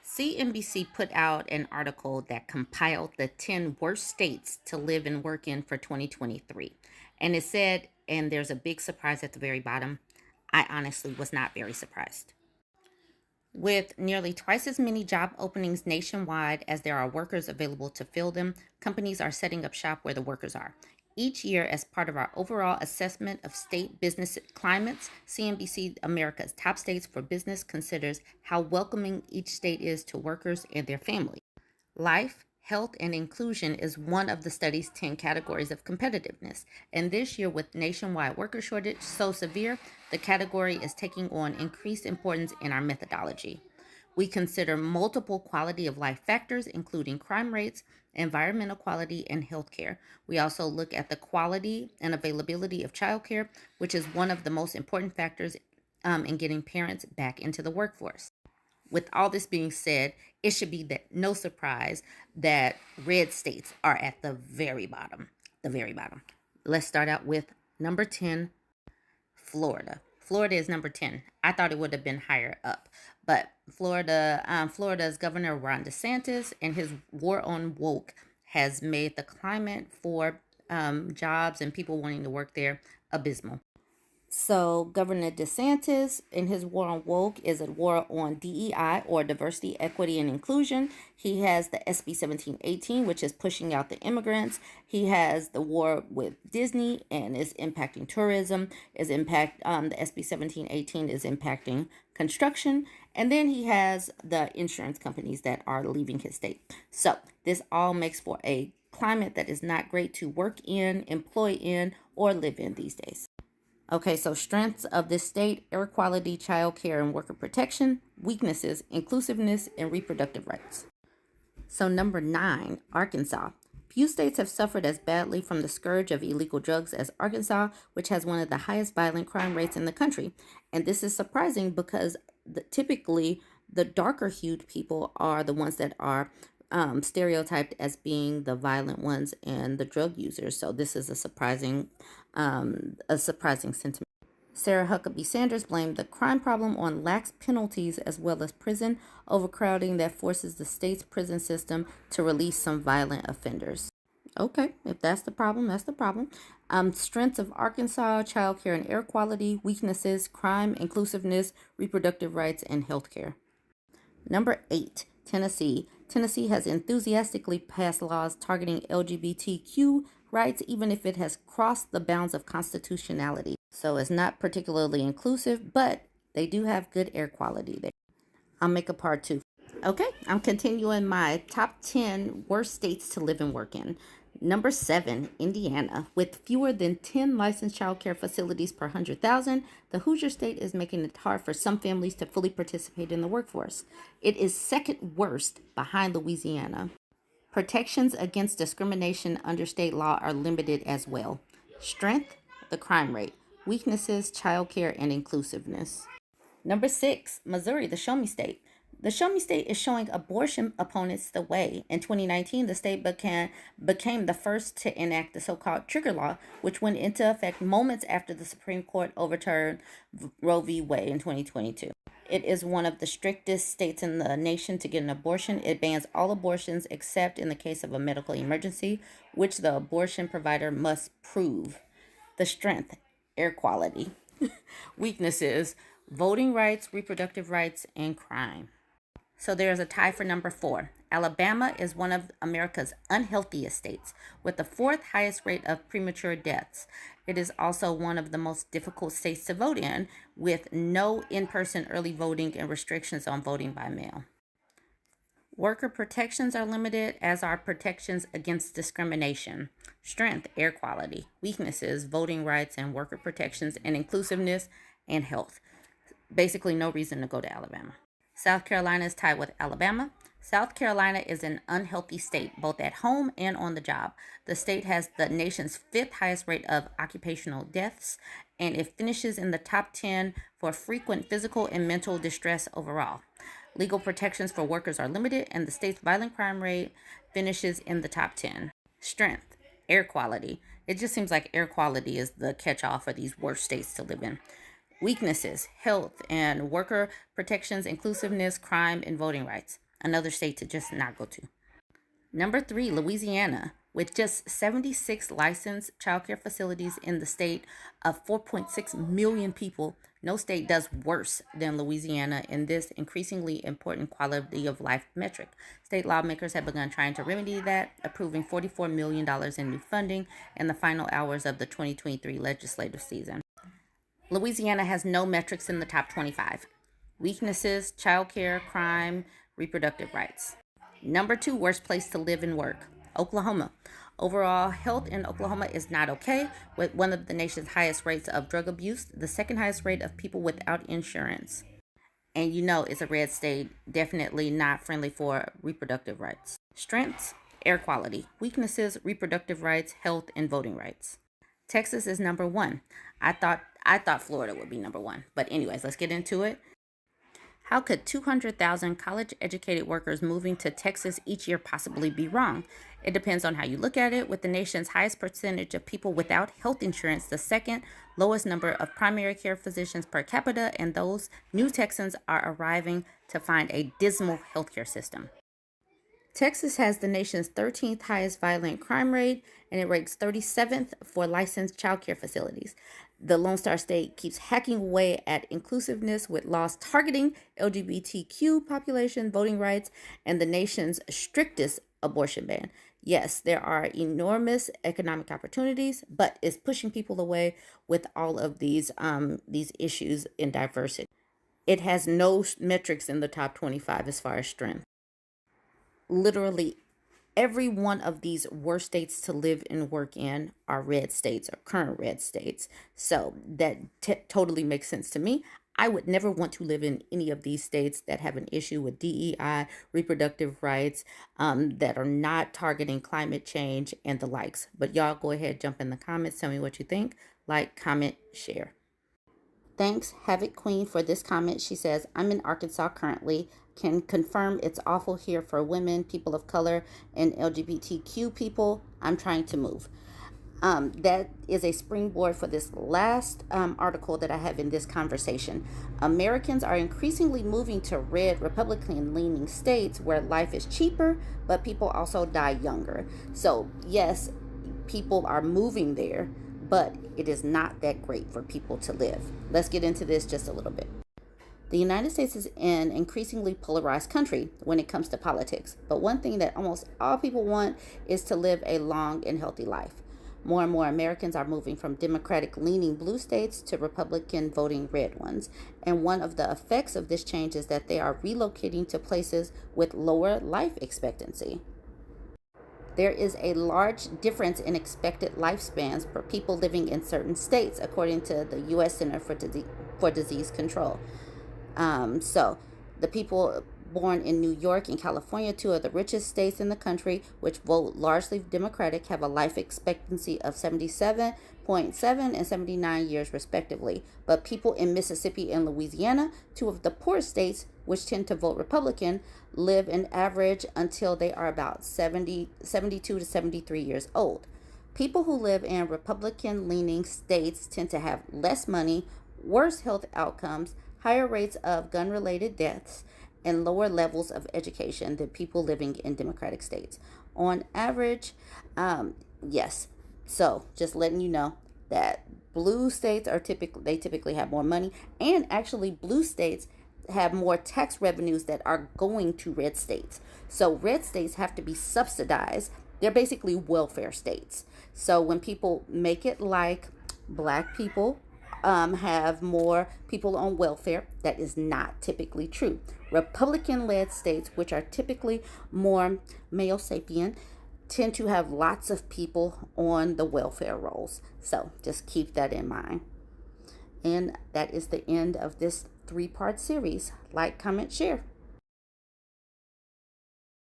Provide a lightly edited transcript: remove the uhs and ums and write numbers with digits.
CNBC put out an article that compiled the 10 worst states to live and work in for 2023. And it said, and there's a big surprise at the very bottom, I honestly was not very surprised. With nearly twice as many job openings nationwide as there are workers available to fill them, companies are setting up shop where the workers are. Each year, as part of our overall assessment of state business climates, CNBC America's Top States for Business considers how welcoming each state is to workers and their families. Life, health, and inclusion is one of the study's 10 categories of competitiveness. And this year, with nationwide worker shortage so severe, the category is taking on increased importance in our methodology. We consider multiple quality of life factors, including crime rates, environmental quality, and healthcare. We also look at the quality and availability of childcare, which is one of the most important factors in getting parents back into the workforce. With all this being said, it should be no surprise that red states are at the very bottom. The very bottom. Let's start out with number 10, Florida. Florida is number 10. I thought it would have been higher up, but Florida's Governor Ron DeSantis and his war on woke has made the climate for jobs and people wanting to work there abysmal. So Governor DeSantis, in his war on woke, is a war on DEI, or diversity, equity, and inclusion. He has the SB 1718, which is pushing out the immigrants. He has the war with Disney and is impacting tourism. The SB 1718 is impacting construction. And then he has the insurance companies that are leaving his state. So this all makes for a climate that is not great to work in, employ in, or live in these days. Okay, so strengths of this state: air quality, child care, and worker protection. Weaknesses: inclusiveness and reproductive rights. So number 9, Arkansas. Few states have suffered as badly from the scourge of illegal drugs as Arkansas, which has one of the highest violent crime rates in the country. And this is surprising because typically the darker hued people are the ones that are stereotyped as being the violent ones and the drug users. So this is a surprising sentiment. Sarah Huckabee Sanders blamed the crime problem on lax penalties as well as prison overcrowding that forces the state's prison system to release some violent offenders. Okay, if that's the problem, that's the problem. Strengths of Arkansas: childcare and air quality. Weaknesses: crime, inclusiveness, reproductive rights, and healthcare. Number 8, Tennessee. Tennessee has enthusiastically passed laws targeting LGBTQ rights, even if it has crossed the bounds of constitutionality. So it's not particularly inclusive, but they do have good air quality there. I'll make a part 2. Okay, I'm continuing my top 10 worst states to live and work in. Number 7, Indiana. With fewer than 10 licensed child care facilities per 100,000, the Hoosier State is making it hard for some families to fully participate in the workforce. It is second worst behind Louisiana. Protections against discrimination under state law are limited as well. Strength: the crime rate. Weaknesses: child care and inclusiveness. Number 6, Missouri, the Show Me State. The Show Me State is showing abortion opponents the way. In 2019, the state became the first to enact the so-called trigger law, which went into effect moments after the Supreme Court overturned Roe v. Wade in 2022. It is one of the strictest states in the nation to get an abortion. It bans all abortions except in the case of a medical emergency, which the abortion provider must prove. The strength: air quality. Weaknesses: voting rights, reproductive rights, and crime. So there's a tie for number 4. Alabama is one of America's unhealthiest states, with the 4th highest rate of premature deaths. It is also one of the most difficult states to vote in, with no in-person early voting and restrictions on voting by mail. Worker protections are limited, as are protections against discrimination. Strength: air quality. Weaknesses: voting rights and worker protections and inclusiveness and health. Basically, no reason to go to Alabama. South Carolina is tied with Alabama. South Carolina is an unhealthy state, both at home and on the job. The state has the nation's 5th highest rate of occupational deaths, and it finishes in the top 10 for frequent physical and mental distress overall. Legal protections for workers are limited, and the state's violent crime rate finishes in the top 10. Strength: air quality. It just seems like air quality is the catch-all for these worst states to live in. Weaknesses: health and worker protections, inclusiveness, crime, and voting rights. Another state to just not go to. Number 3, Louisiana. With just 76 licensed childcare facilities in the state of 4.6 million people, no state does worse than Louisiana in this increasingly important quality of life metric. State lawmakers have begun trying to remedy that, approving $44 million in new funding in the final hours of the 2023 legislative season. Louisiana has no metrics in the top 25. Weaknesses, childcare, crime, reproductive rights. Number 2, worst place to live and work, Oklahoma. Overall health in Oklahoma is not okay, with one of the nation's highest rates of drug abuse, the second highest rate of people without insurance. And you know it's a red state, definitely not friendly for reproductive rights. Strengths, air quality. Weaknesses, reproductive rights, health, and voting rights. Texas is number 1. I thought Florida would be number 1. But anyways, let's get into it. How could 200,000 college-educated workers moving to Texas each year possibly be wrong? It depends on how you look at it. With the nation's highest percentage of people without health insurance, the second lowest number of primary care physicians per capita, and those new Texans are arriving to find a dismal healthcare system. Texas has the nation's 13th highest violent crime rate, and it ranks 37th for licensed child care facilities. The Lone Star State keeps hacking away at inclusiveness with laws targeting LGBTQ population, voting rights, and the nation's strictest abortion ban. Yes, there are enormous economic opportunities, but it's pushing people away with all of these issues in diversity. It has no metrics in the top 25 as far as strength. Literally every one of these worst states to live and work in are red states or current red states. So that totally makes sense to me. I would never want to live in any of these states that have an issue with DEI, reproductive rights, that are not targeting climate change and the likes. But y'all go ahead, jump in the comments, tell me what you think. Like, comment, share. Thanks, Havoc Queen, for this comment. She says, I'm in Arkansas currently. Can confirm it's awful here for women, people of color, and LGBTQ people. I'm trying to move. That is a springboard for this last article that I have in this conversation. Americans are increasingly moving to red Republican-leaning states where life is cheaper, but people also die younger. So yes, people are moving there, but it is not that great for people to live. Let's get into this just a little bit. The United States is an increasingly polarized country when it comes to politics, but one thing that almost all people want is to live a long and healthy life. More and more Americans are moving from Democratic-leaning blue states to Republican-voting red ones, and one of the effects of this change is that they are relocating to places with lower life expectancy. There is a large difference in expected lifespans for people living in certain states, according to the U.S. Center for Disease Control. So the people born in New York and California, two of the richest states in the country, which vote largely Democratic, have a life expectancy of 77.7 and 79 years respectively. But people in Mississippi and Louisiana, two of the poorest states, which tend to vote Republican, live an average until they are about 72 to 73 years old. People who live in Republican-leaning states tend to have less money, worse health outcomes, higher rates of gun-related deaths, and lower levels of education than people living in Democratic states. On average, yes. So just letting you know that blue states are typically have more money, and actually blue states have more tax revenues that are going to red states. So red states have to be subsidized. They're basically welfare states. So when people make it like black people have more people on welfare, that is not typically true. Republican-led states, which are typically more male sapien, tend to have lots of people on the welfare rolls. So just keep that in mind. And that is the end of this 3-part series. Like, comment, share.